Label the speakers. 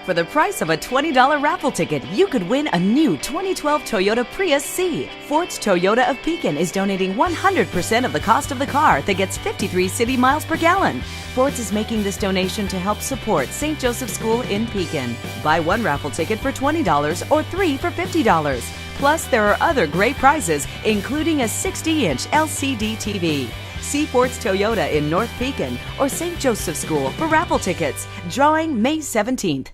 Speaker 1: For the price of a $20 raffle ticket, you could win a new 2012 Toyota Prius C. Fort's Toyota of Pekin is donating 100% of the cost of the car that gets 53 city miles per gallon. Fort's is making this donation to help support St. Joseph's School in Pekin. Buy one raffle ticket for $20 or 3 for $50. Plus, there are other great prizes, including a 60-inch LCD TV. See Fort's Toyota in North Pekin or St. Joseph's School for raffle tickets. Drawing May 17th.